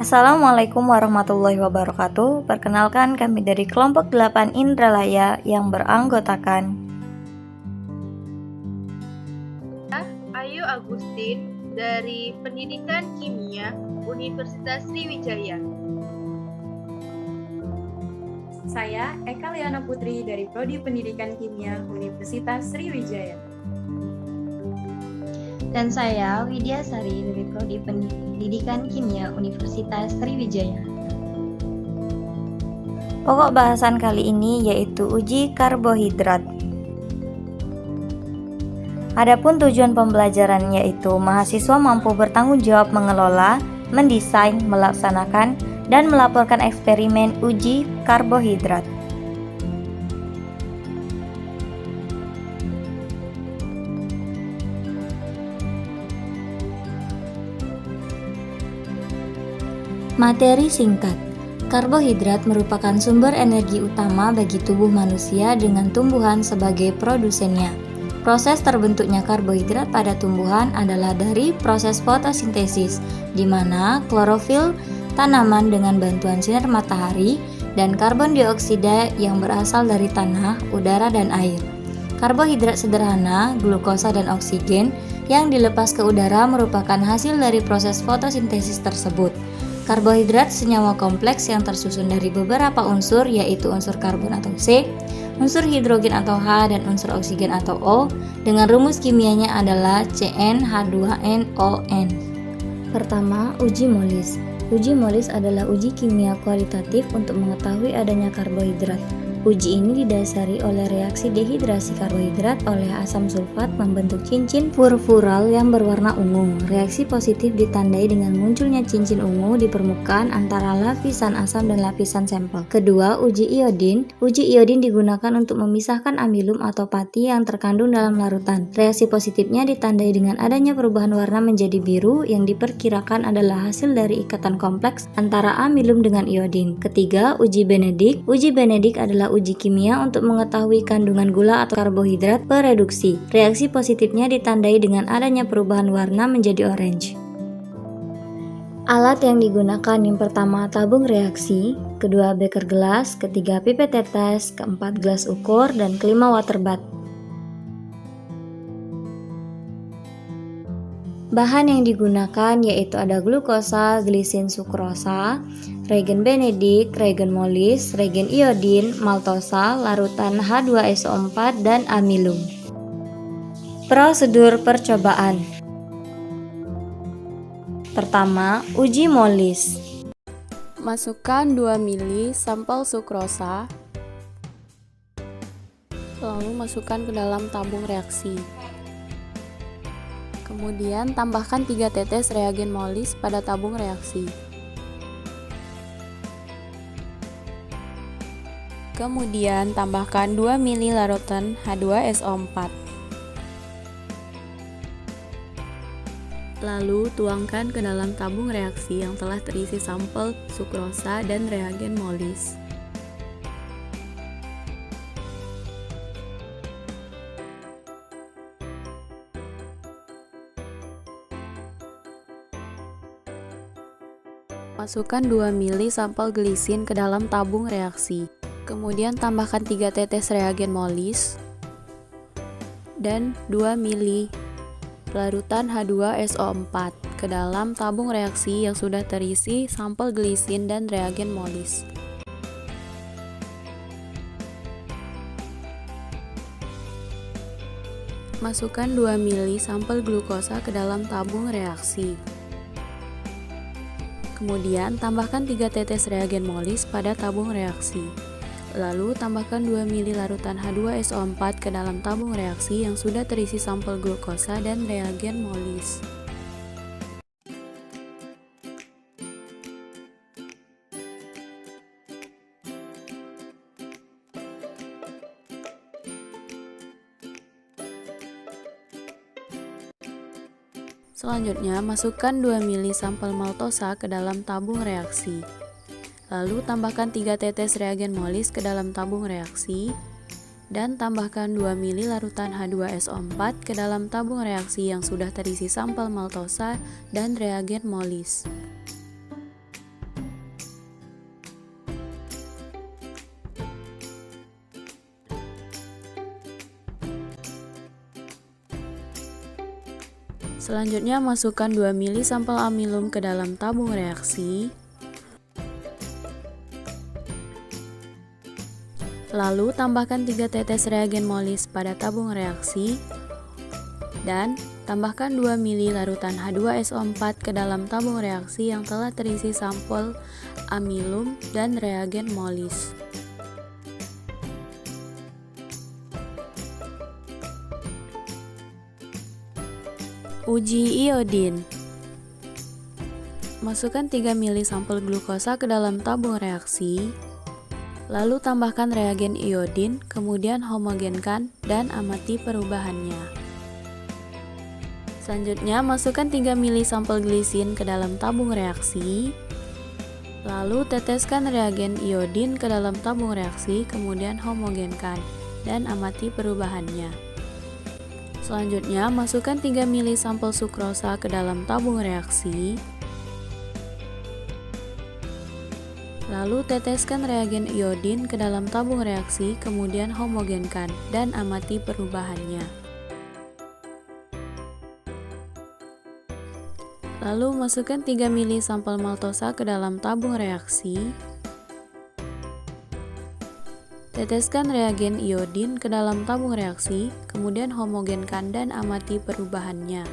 Assalamualaikum warahmatullahi wabarakatuh. Perkenalkan, kami dari kelompok 8 Indralaya yang beranggotakan Ayu Agustin dari Pendidikan Kimia Universitas Sriwijaya. Saya Eka Liana Putri dari Prodi Pendidikan Kimia Universitas Sriwijaya. Dan saya Widya Sari dari Prodi Pendidikan Kimia Universitas Sriwijaya. pokok bahasan kali ini yaitu uji karbohidrat. Adapun tujuan pembelajaran yaitu mahasiswa mampu bertanggung jawab mengelola, mendesain, melaksanakan, dan melaporkan eksperimen uji karbohidrat. Materi singkat. Karbohidrat merupakan sumber energi utama bagi tubuh manusia dengan tumbuhan sebagai produsennya. Proses terbentuknya karbohidrat pada tumbuhan adalah dari proses fotosintesis, di mana klorofil tanaman dengan bantuan sinar matahari dan karbon dioksida yang berasal dari tanah, udara, dan air. Karbohidrat sederhana, glukosa dan oksigen yang dilepas ke udara merupakan hasil dari proses fotosintesis tersebut. Karbohidrat senyawa kompleks yang tersusun dari beberapa unsur, yaitu unsur karbon atau C, unsur hidrogen atau H, dan unsur oksigen atau O, dengan rumus kimianya adalah CnH2nON. Pertama, uji Molis. Uji Molis adalah uji kimia kualitatif untuk mengetahui adanya karbohidrat. Uji ini didasari oleh reaksi dehidrasi karbohidrat oleh asam sulfat membentuk cincin purpural yang berwarna ungu. Reaksi positif ditandai dengan munculnya cincin ungu di permukaan antara lapisan asam dan lapisan sampel. Kedua, uji iodin. Uji iodin digunakan untuk memisahkan amilum atau pati yang terkandung dalam larutan. Reaksi positifnya ditandai dengan adanya perubahan warna menjadi biru yang diperkirakan adalah hasil dari ikatan kompleks antara amilum dengan iodin. Ketiga, uji Benedict. Uji Benedict adalah uji kimia untuk mengetahui kandungan gula atau karbohidrat per reduksi. Reaksi positifnya ditandai dengan adanya perubahan warna menjadi orange. Alat yang digunakan yang pertama tabung reaksi, kedua beker gelas, ketiga pipet tetes, keempat gelas ukur, dan kelima water bath. Bahan yang digunakan yaitu ada glukosa, glisin, sukrosa, reagen Benedict, reagen Molis, reagen iodin, maltosa, larutan H2SO4, dan amilum. Prosedur percobaan. Pertama, uji Molis. Masukkan 2 ml sampel sukrosa, lalu masukkan ke dalam tabung reaksi. Kemudian tambahkan 3 tetes reagen Molis pada tabung reaksi. Kemudian tambahkan 2 ml larutan H2SO4. Lalu tuangkan ke dalam tabung reaksi yang telah terisi sampel sukrosa dan reagen Molis. Masukkan 2 ml sampel glisin ke dalam tabung reaksi. Kemudian tambahkan 3 tetes reagen Molis dan 2 ml larutan H2SO4 ke dalam tabung reaksi yang sudah terisi sampel glisin dan reagen Molis. Masukkan 2 ml sampel glukosa ke dalam tabung reaksi. Kemudian tambahkan 3 tetes reagen Molis pada tabung reaksi. Lalu tambahkan 2 ml larutan H2SO4 ke dalam tabung reaksi yang sudah terisi sampel glukosa dan reagen Molis. Selanjutnya, masukkan 2 ml sampel maltosa ke dalam tabung reaksi. Lalu tambahkan 3 tetes reagen Molis ke dalam tabung reaksi dan tambahkan 2 ml larutan H2SO4 ke dalam tabung reaksi yang sudah terisi sampel maltosa dan reagen Molis. Selanjutnya masukkan 2 ml sampel amilum ke dalam tabung reaksi. Lalu tambahkan 3 tetes reagen molis pada tabung reaksi dan tambahkan 2 ml larutan H2SO4 ke dalam tabung reaksi yang telah terisi sampel amilum dan reagen molis. Uji iodin. Masukkan 3 ml sampel glukosa ke dalam tabung reaksi. Lalu tambahkan reagen iodin, kemudian homogenkan dan amati perubahannya. Selanjutnya, masukkan 3 ml sampel glisin ke dalam tabung reaksi. Lalu teteskan reagen iodin ke dalam tabung reaksi, kemudian homogenkan dan amati perubahannya. Selanjutnya, masukkan 3 ml sampel sukrosa ke dalam tabung reaksi. Lalu teteskan reagen iodin ke dalam tabung reaksi, kemudian homogenkan dan amati perubahannya. Lalu masukkan 3 ml sampel maltosa ke dalam tabung reaksi. Teteskan reagen iodin ke dalam tabung reaksi, kemudian homogenkan dan amati perubahannya.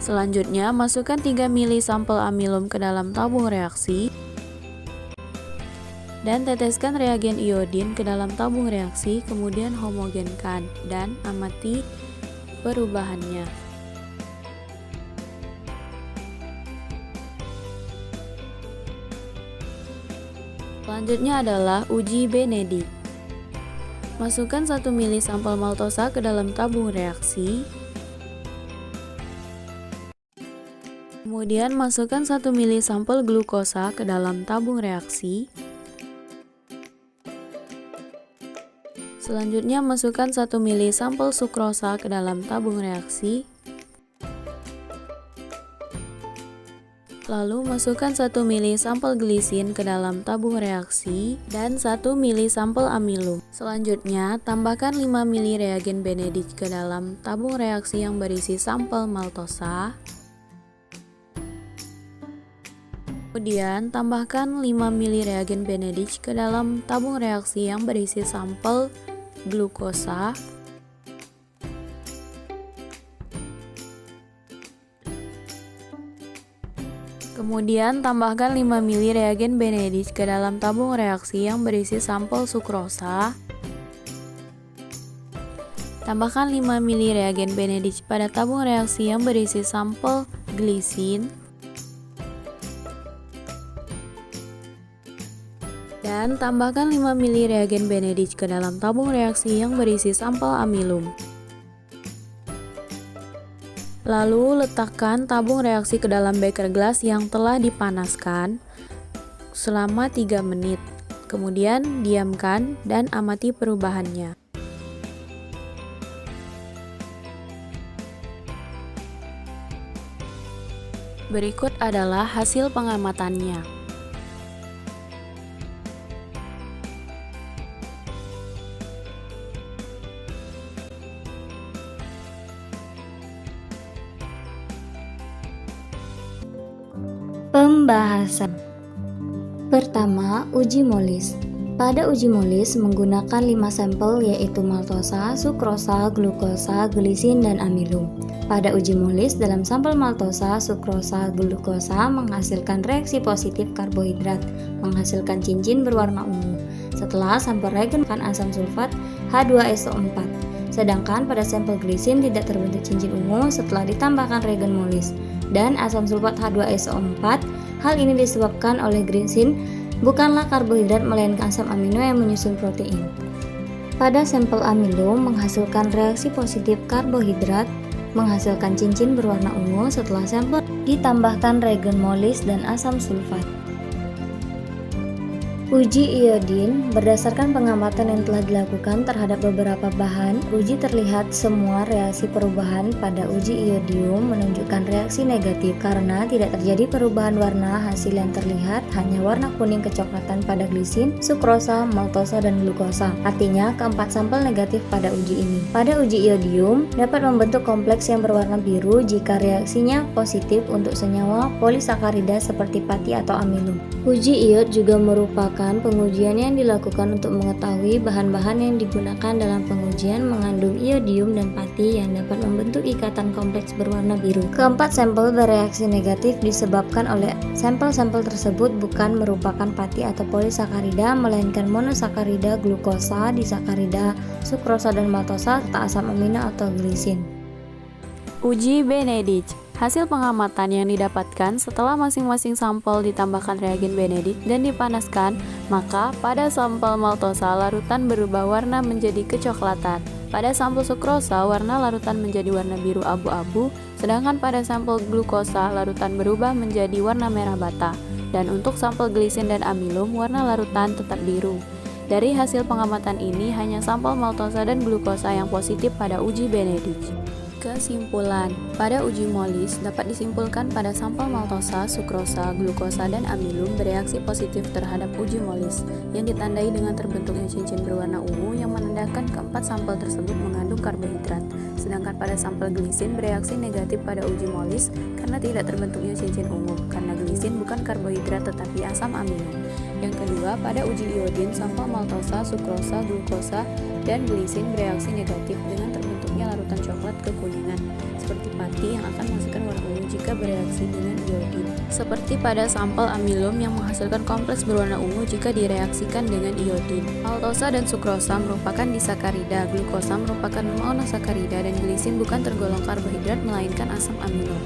Selanjutnya, masukkan 3 ml sampel amilum ke dalam tabung reaksi dan teteskan reagen iodin ke dalam tabung reaksi, kemudian homogenkan dan amati perubahannya. Selanjutnya adalah uji Benedict. Masukkan 1 ml sampel maltosa ke dalam tabung reaksi. Kemudian masukkan 1 ml sampel glukosa ke dalam tabung reaksi. Selanjutnya masukkan 1 ml sampel sukrosa ke dalam tabung reaksi. Lalu masukkan 1 ml sampel glisin ke dalam tabung reaksi dan 1 ml sampel amilum. Selanjutnya tambahkan 5 ml reagen Benedict ke dalam tabung reaksi yang berisi sampel maltosa. Kemudian tambahkan 5 ml reagen Benedict ke dalam tabung reaksi yang berisi sampel glukosa. Kemudian tambahkan 5 ml reagen Benedict ke dalam tabung reaksi yang berisi sampel sukrosa. Tambahkan 5 ml reagen Benedict pada tabung reaksi yang berisi sampel glisin. Dan tambahkan 5 ml reagen Benedict ke dalam tabung reaksi yang berisi sampel amilum. Lalu letakkan tabung reaksi ke dalam beker gelas yang telah dipanaskan selama 3 menit. Kemudian diamkan dan amati perubahannya. Berikut adalah hasil pengamatannya. Pembahasan. Pertama, uji molis. Pada uji molis menggunakan 5 sampel yaitu maltosa, sukrosa, glukosa, glisin, dan amilum. Pada uji molis dalam sampel maltosa, sukrosa, glukosa menghasilkan reaksi positif karbohidrat, menghasilkan cincin berwarna ungu. Setelah sampel reagen asam sulfat H2SO4. Sedangkan pada sampel glisin tidak terbentuk cincin ungu setelah ditambahkan reagen molis dan asam sulfat H2SO4. Hal ini disebabkan oleh glisin bukanlah karbohidrat melainkan asam amino yang menyusun protein. Pada sampel amilum menghasilkan reaksi positif karbohidrat, menghasilkan cincin berwarna ungu setelah sampel ditambahkan reagen molis dan asam sulfat. Uji iodin, berdasarkan pengamatan yang telah dilakukan terhadap beberapa bahan, uji terlihat semua reaksi perubahan pada uji iodium menunjukkan reaksi negatif karena tidak terjadi perubahan warna. Hasil yang terlihat hanya warna kuning kecoklatan pada glisin, sukrosa, maltosa, dan glukosa. Artinya, keempat sampel negatif pada uji ini. Pada uji iodium, dapat membentuk kompleks yang berwarna biru jika reaksinya positif untuk senyawa polisakarida seperti pati atau amilum. Uji iod juga merupakan pengujian yang dilakukan untuk mengetahui bahan-bahan yang digunakan dalam pengujian mengandung iodium dan pati yang dapat membentuk ikatan kompleks berwarna biru. Keempat sampel bereaksi negatif disebabkan oleh sampel-sampel tersebut bukan merupakan pati atau polisakarida, melainkan monosakarida, glukosa, disakarida, sukrosa dan maltosa, serta asam amino atau glisin. Uji Benedict. Hasil pengamatan yang didapatkan setelah masing-masing sampel ditambahkan reagen Benedict dan dipanaskan, maka pada sampel maltosa larutan berubah warna menjadi kecoklatan. Pada sampel sukrosa, warna larutan menjadi warna biru abu-abu, sedangkan pada sampel glukosa, larutan berubah menjadi warna merah bata. Dan untuk sampel glisin dan amilum, warna larutan tetap biru. Dari hasil pengamatan ini, hanya sampel maltosa dan glukosa yang positif pada uji Benedict. Kesimpulan, pada uji molis dapat disimpulkan pada sampel maltosa, sukrosa, glukosa, dan amilum bereaksi positif terhadap uji molis yang ditandai dengan terbentuknya cincin berwarna ungu yang menandakan keempat sampel tersebut mengandung karbohidrat. Sedangkan pada sampel glisin bereaksi negatif pada uji molis karena tidak terbentuknya cincin ungu, karena glisin bukan karbohidrat tetapi asam amino. Yang kedua, pada uji iodin, sampel maltosa, sukrosa, glukosa, dan glisin bereaksi negatif dengan terbentuknya larutan coklat kekuningan, seperti pati yang akan menghasilkan warna ungu jika bereaksi dengan iodin. Seperti pada sampel amilum yang menghasilkan kompleks berwarna ungu jika direaksikan dengan iodin. Maltosa dan sukrosa merupakan disakarida, glukosa merupakan monosakarida, dan glisin bukan tergolong karbohidrat melainkan asam amino.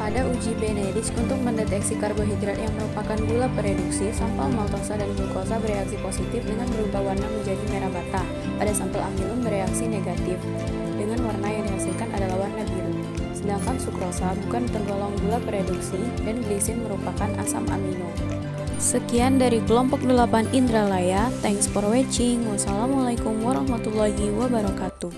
Pada uji Benedict untuk mendeteksi karbohidrat yang merupakan gula pereduksi, sampel maltosa dan glukosa bereaksi positif dengan berubah warna menjadi merah bata. Pada sampel amilum bereaksi negatif dengan warna yang dihasilkan adalah warna biru. Sedangkan sukrosa bukan tergolong gula pereduksi dan glisin merupakan asam amino. Sekian dari kelompok 8 Indralaya. Thanks for watching. Wassalamualaikum warahmatullahi wabarakatuh.